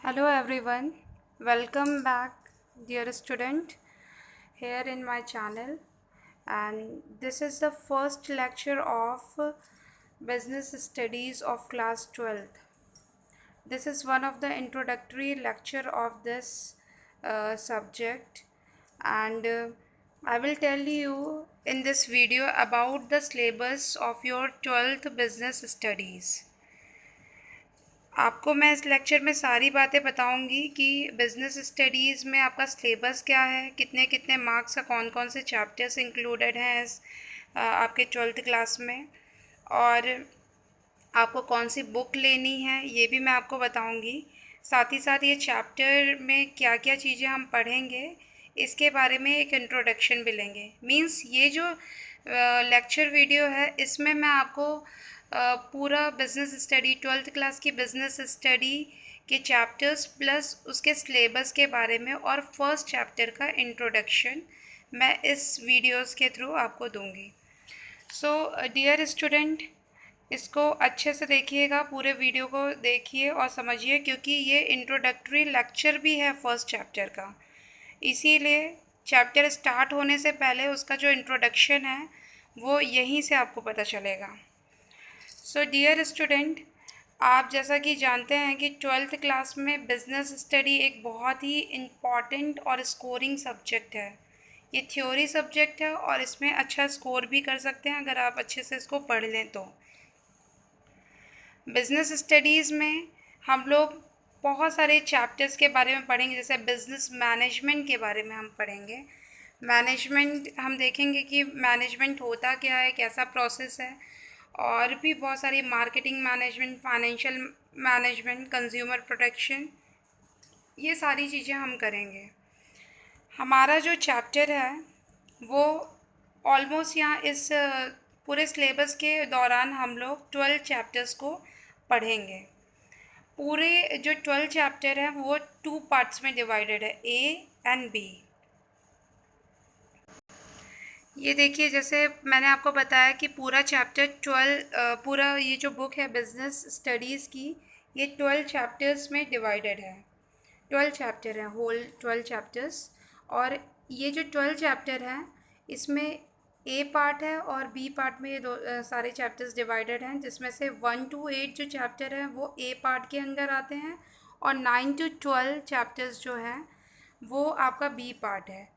Hello everyone, welcome back, dear student, here in my channel. And this is the first lecture of Business Studies of class 12th. This is one of the introductory lecture of this subject, and I will tell you in this video about the syllabus of your 12th Business Studies. आपको मैं इस lecture में सारी बातें बताऊंगी कि business studies में आपका सिलेबस क्या है, कितने कितने मार्क्स का कौन कौन से चैप्टर्स इंक्लूडेड हैं इस आपके 12th क्लास में, और आपको कौन सी बुक लेनी है ये भी मैं आपको बताऊंगी। साथ ही साथ ये चैप्टर में क्या क्या चीज़ें हम पढ़ेंगे इसके बारे में एक इंट्रोडक्शन भी लेंगे। मींस ये जो लेक्चर वीडियो है इसमें मैं आपको पूरा बिज़नेस स्टडी 12th क्लास की बिज़नेस स्टडी के चैप्टर्स प्लस उसके सिलेबस के बारे में और फर्स्ट चैप्टर का इंट्रोडक्शन मैं इस वीडियोस के थ्रू आपको दूंगी। सो डियर स्टूडेंट, इसको अच्छे से देखिएगा, पूरे वीडियो को देखिए और समझिए, क्योंकि ये इंट्रोडक्टरी लेक्चर भी है फर्स्ट चैप्टर का। इसीलिए चैप्टर स्टार्ट होने से पहले उसका जो इंट्रोडक्शन है वो यहीं से आपको पता चलेगा। सो डियर स्टूडेंट, आप जैसा कि जानते हैं कि 12th क्लास में बिज़नेस स्टडी एक बहुत ही इम्पॉर्टेंट और स्कोरिंग सब्जेक्ट है। ये थ्योरी सब्जेक्ट है और इसमें अच्छा स्कोर भी कर सकते हैं अगर आप अच्छे से इसको पढ़ लें तो। बिज़नेस स्टडीज़ में हम लोग बहुत सारे चैप्टर्स के बारे में पढ़ेंगे, जैसे बिज़नेस मैनेजमेंट के बारे में हम पढ़ेंगे। मैनेजमेंट हम देखेंगे कि मैनेजमेंट होता क्या है, कैसा प्रोसेस है, और भी बहुत सारी marketing management, financial management, consumer protection, ये सारी चीज़ें हम करेंगे। हमारा जो चैप्टर है वो ऑलमोस्ट यहाँ इस पूरे सिलेबस के दौरान हम लोग 12 चैप्टर्स को पढ़ेंगे। पूरे जो 12 चैप्टर है वो 2 पार्ट्स में डिवाइडेड है, ए एंड बी। ये देखिए, जैसे मैंने आपको बताया कि पूरा चैप्टर 12 पूरा ये जो बुक है बिज़नेस स्टडीज़ की, ये 12 चैप्टर्स में डिवाइडेड है। 12 चैप्टर हैं, होल 12 चैप्टर्स। और ये जो 12 चैप्टर हैं इसमें ए पार्ट है और बी पार्ट में ये दो सारे चैप्टर्स डिवाइडेड हैं, जिसमें से 1 to 8 जो चैप्टर हैं वो ए पार्ट के अंदर आते हैं, और 9 to 12 चैप्टर्स जो हैं वो आपका बी पार्ट है।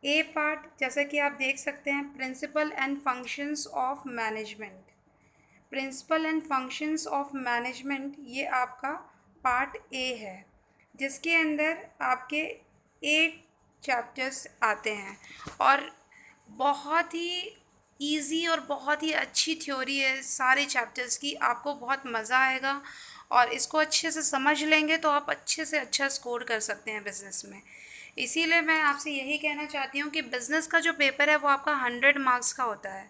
ए पार्ट जैसे कि आप देख सकते हैं, principle and functions of management. Principle and functions of management ये आपका पार्ट ए है, जिसके अंदर आपके 8 चैप्टर्स आते हैं, और बहुत ही इजी और बहुत ही अच्छी थ्योरी है सारे चैप्टर्स की। आपको बहुत मज़ा आएगा, और इसको अच्छे से समझ लेंगे तो आप अच्छे से अच्छा स्कोर कर सकते हैं बिज़नेस में। इसीलिए मैं आपसे यही कहना चाहती हूँ कि बिज़नेस का जो पेपर है वो आपका 100 मार्क्स का होता है।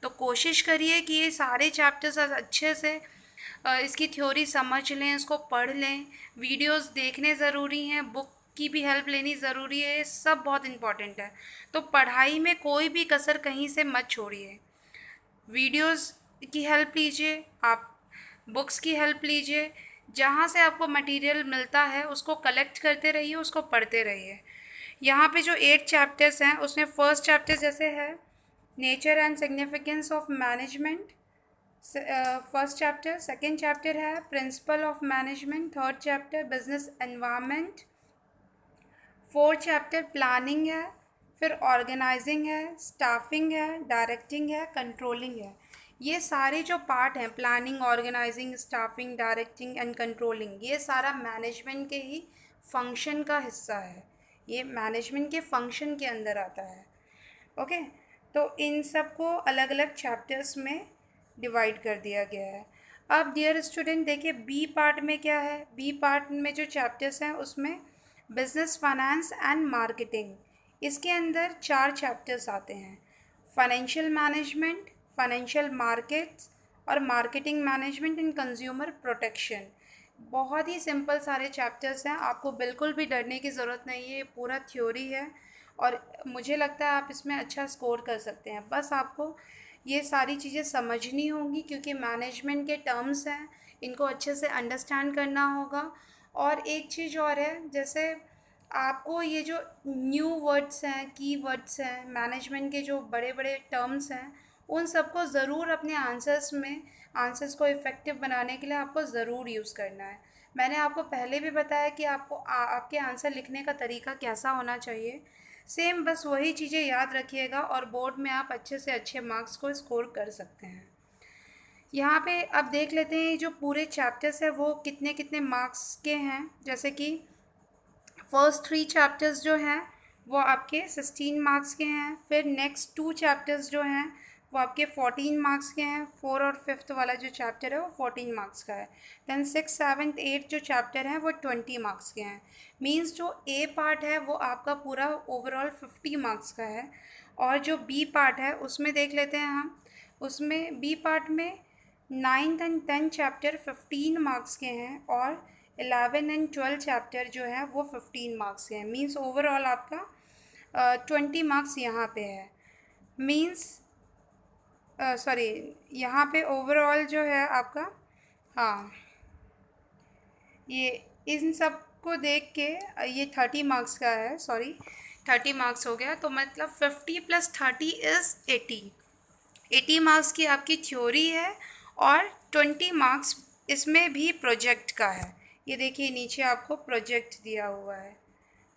तो कोशिश करिए कि ये सारे चैप्टर्स अच्छे से इसकी थ्योरी समझ लें, इसको पढ़ लें। वीडियोस देखने ज़रूरी हैं, बुक की भी हेल्प लेनी ज़रूरी है, ये सब बहुत इम्पॉर्टेंट है। तो पढ़ाई में कोई भी कसर कहीं से मत छोड़िए। वीडियोस की हेल्प लीजिए, आप बुक्स की हेल्प लीजिए, जहाँ से आपको मटेरियल मिलता है उसको कलेक्ट करते रहिए, उसको पढ़ते रहिए। यहाँ पे जो 8 चैप्टर्स हैं उसमें फर्स्ट चैप्टर जैसे है nature and significance of management, first chapter. Second chapter है principle of management. Third chapter business environment. Fourth chapter planning है। फिर ऑर्गेनाइजिंग है, स्टाफिंग है, डायरेक्टिंग है, कंट्रोलिंग है। ये सारे जो पार्ट हैं, planning, organising, staffing, directing and controlling, ये सारा मैनेजमेंट के ही फंक्शन का हिस्सा है। ये मैनेजमेंट के फंक्शन के अंदर आता है। ओके, तो इन सब को अलग अलग चैप्टर्स में डिवाइड कर दिया गया है। अब डियर स्टूडेंट देखिए, बी पार्ट में क्या है। बी पार्ट में जो चैप्टर्स हैं उसमें बिजनेस, फाइनेंस एंड मार्केटिंग, इसके अंदर 4 चैप्टर्स आते हैं। फाइनेंशियल मैनेजमेंट, फाइनेंशियल मार्केट्स, और marketing management and consumer protection. बहुत ही सिंपल सारे चैप्टर्स हैं, आपको बिल्कुल भी डरने की ज़रूरत नहीं है। ये पूरा थ्योरी है और मुझे लगता है आप इसमें अच्छा स्कोर कर सकते हैं। बस आपको ये सारी चीज़ें समझनी होंगी, क्योंकि मैनेजमेंट के टर्म्स हैं, इनको अच्छे से अंडरस्टैंड करना होगा, और एक चीज़ और है, जैसे आपको ये जो न्यू वर्ड्स हैं, की वर्ड्स हैं, मैनेजमेंट के जो बड़े बड़े टर्म्स हैं, उन सबको ज़रूर अपने आंसर्स में, आंसर्स को इफ़ेक्टिव बनाने के लिए आपको ज़रूर यूज़ करना है। मैंने आपको पहले भी बताया कि आपको आपके आंसर लिखने का तरीका कैसा होना चाहिए। सेम बस वही चीज़ें याद रखिएगा और बोर्ड में आप अच्छे से अच्छे मार्क्स को स्कोर कर सकते हैं। यहाँ पे अब देख लेते हैं जो पूरे चैप्टर्स है वो कितने कितने मार्क्स के हैं। जैसे कि फर्स्ट 3 चैप्टर्स जो हैं वो आपके 16 मार्क्स के हैं। फिर नेक्स्ट 2 चैप्टर्स जो हैं वो आपके 14 मार्क्स के हैं। 4 और 5th वाला जो चैप्टर है वो 14 मार्क्स का है। देन 6, 7, 8 जो चैप्टर हैं वो 20 मार्क्स के हैं। मींस जो ए पार्ट है वो आपका पूरा ओवरऑल 50 मार्क्स का है। और जो बी पार्ट है उसमें देख लेते हैं हम। उसमें बी पार्ट में 9th and 10th chapter 15 marks के हैं और 11 एंड 12 चैप्टर जो है वो 15 मार्क्स के हैं। मींस ओवरऑल आपका 20 मार्क्स यहाँ पे है। मींस सॉरी, यहाँ पे ओवरऑल जो है आपका, हाँ, ये इन सब को देख के ये 30 मार्क्स का है। सॉरी, 30 मार्क्स हो गया, तो मतलब 50 + 30 इज़ 80। 80 मार्क्स की आपकी थ्योरी है और 20 मार्क्स इसमें भी प्रोजेक्ट का है। ये देखिए नीचे आपको प्रोजेक्ट दिया हुआ है।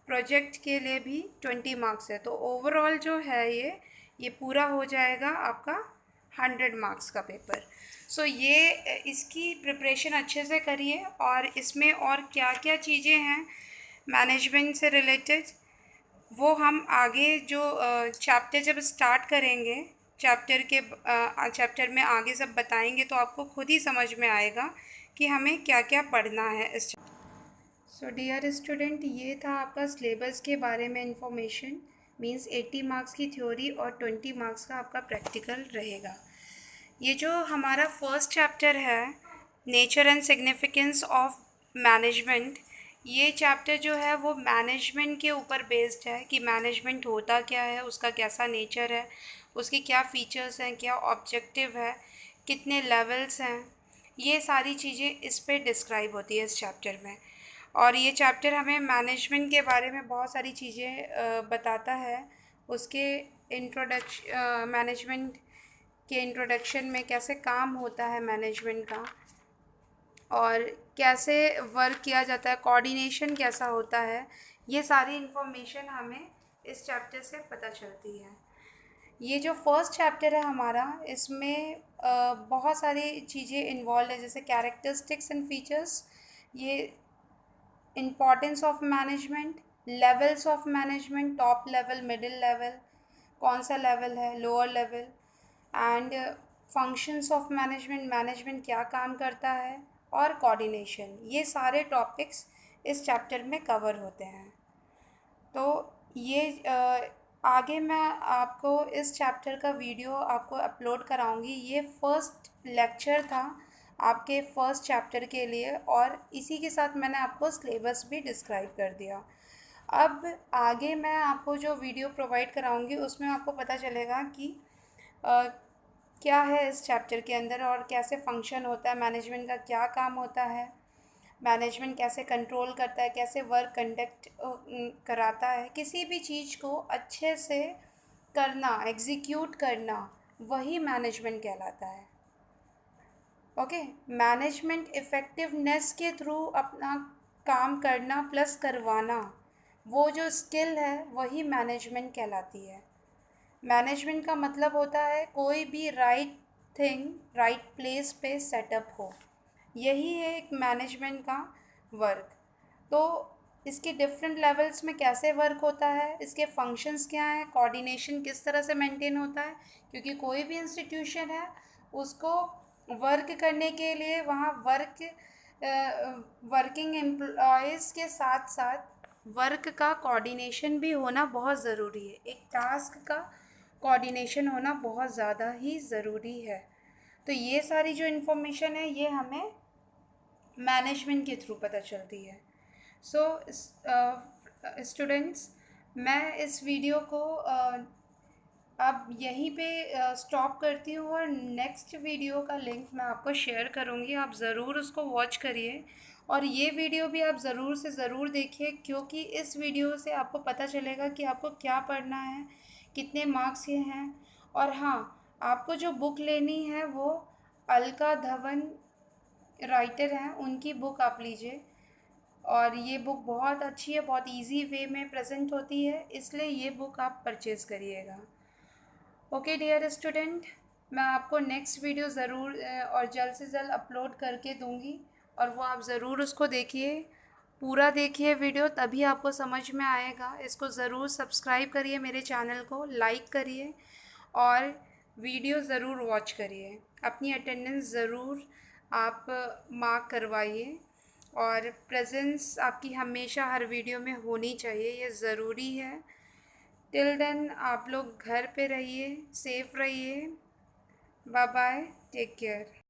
प्रोजेक्ट के लिए भी 20 मार्क्स है। तो ओवरऑल जो है ये पूरा हो जाएगा आपका 100 मार्क्स का पेपर। सो ये इसकी प्रिपरेशन अच्छे से करिए। और इसमें और क्या क्या चीज़ें हैं मैनेजमेंट से रिलेटेड, वो हम आगे जो चैप्टर जब स्टार्ट करेंगे, चैप्टर में आगे सब बताएंगे तो आपको खुद ही समझ में आएगा कि हमें क्या क्या पढ़ना है इस। सो डियर स्टूडेंट, ये था आपका सिलेबस के बारे में इंफॉर्मेशन। मींस 80 मार्क्स की थ्योरी और 20 मार्क्स का आपका प्रैक्टिकल रहेगा। ये जो हमारा फर्स्ट चैप्टर है, nature and significance of management, ये चैप्टर जो है वो मैनेजमेंट के ऊपर बेस्ड है कि मैनेजमेंट होता क्या है, उसका कैसा नेचर है, उसके क्या फ़ीचर्स हैं, क्या ऑब्जेक्टिव है, कितने लेवल्स हैं, ये सारी चीज़ें इस पे डिस्क्राइब होती है इस चैप्टर में। और ये चैप्टर हमें मैनेजमेंट के बारे में बहुत सारी चीज़ें बताता है। उसके मैनेजमेंट के इंट्रोडक्शन में कैसे काम होता है मैनेजमेंट का, और कैसे वर्क किया जाता है, कोऑर्डिनेशन कैसा होता है, ये सारी इन्फॉर्मेशन हमें इस चैप्टर से पता चलती है। ये जो फर्स्ट चैप्टर है हमारा, इसमें बहुत सारी चीज़ें इन्वॉल्व है, जैसे कैरेक्टरिस्टिक्स एंड फीचर्स, ये importance of management, levels of management, top level, middle level, कौन सा लेवल है, lower level, and functions of management, management क्या काम करता है, और कोऑर्डिनेशन, ये सारे टॉपिक्स इस चैप्टर में कवर होते हैं। तो ये आगे मैं आपको इस चैप्टर का वीडियो आपको अपलोड कराऊंगी। ये फर्स्ट लेक्चर था आपके फर्स्ट चैप्टर के लिए, और इसी के साथ मैंने आपको सिलेबस भी डिस्क्राइब कर दिया। अब आगे मैं आपको जो वीडियो प्रोवाइड कराऊंगी उसमें आपको पता चलेगा कि अ, क्या है इस चैप्टर के अंदर और कैसे फंक्शन होता है, मैनेजमेंट का क्या काम होता है, मैनेजमेंट कैसे कंट्रोल करता है, कैसे वर्क कंडक्ट कराता है, किसी भी चीज़ को अच्छे से करना, एग्जीक्यूट करना, वही मैनेजमेंट कहलाता है। ओके, मैनेजमेंट इफ़ेक्टिवनेस के थ्रू अपना काम करना प्लस करवाना, वो जो स्किल है वही मैनेजमेंट कहलाती है। मैनेजमेंट का मतलब होता है कोई भी राइट थिंग राइट प्लेस पे सेटअप हो, यही है एक मैनेजमेंट का वर्क। तो इसके डिफरेंट लेवल्स में कैसे वर्क होता है, इसके फंक्शंस क्या हैं, कोऑर्डिनेशन किस तरह से मेंटेन होता है, क्योंकि कोई भी इंस्टीट्यूशन है उसको वर्क करने के लिए वहाँ वर्किंग एम्प्लॉयज़ के साथ साथ वर्क का कोऑर्डिनेशन भी होना बहुत ज़रूरी है। एक टास्क का कोऑर्डिनेशन होना बहुत ज़्यादा ही ज़रूरी है। तो ये सारी जो इन्फॉर्मेशन है ये हमें मैनेजमेंट के थ्रू पता चलती है। सो स्टूडेंट्स, मैं इस वीडियो को अब यहीं पे स्टॉप करती हूँ, और नेक्स्ट वीडियो का लिंक मैं आपको शेयर करूँगी, आप ज़रूर उसको वॉच करिए और ये वीडियो भी आप ज़रूर से ज़रूर देखिए, क्योंकि इस वीडियो से आपको पता चलेगा कि आपको क्या पढ़ना है, कितने मार्क्स ये हैं। और हाँ, आपको जो बुक लेनी है वो अलका धवन राइटर हैं, उनकी बुक आप लीजिए। और ये बुक बहुत अच्छी है, बहुत इजी वे में प्रेजेंट होती है, इसलिए ये बुक आप परचेज़ करिएगा। ओके डियर स्टूडेंट, मैं आपको नेक्स्ट वीडियो ज़रूर और जल्द से जल्द अपलोड करके दूंगी, और वो आप ज़रूर उसको देखिए, पूरा देखिए वीडियो, तभी आपको समझ में आएगा। इसको ज़रूर सब्सक्राइब करिए, मेरे चैनल को लाइक करिए, और वीडियो ज़रूर वॉच करिए। अपनी अटेंडेंस ज़रूर आप मार्क करवाइए, और प्रेजेंस आपकी हमेशा हर वीडियो में होनी चाहिए, ये ज़रूरी है। टिल देन आप लोग घर पे रहिए, सेफ रहिए। Bye bye, take care.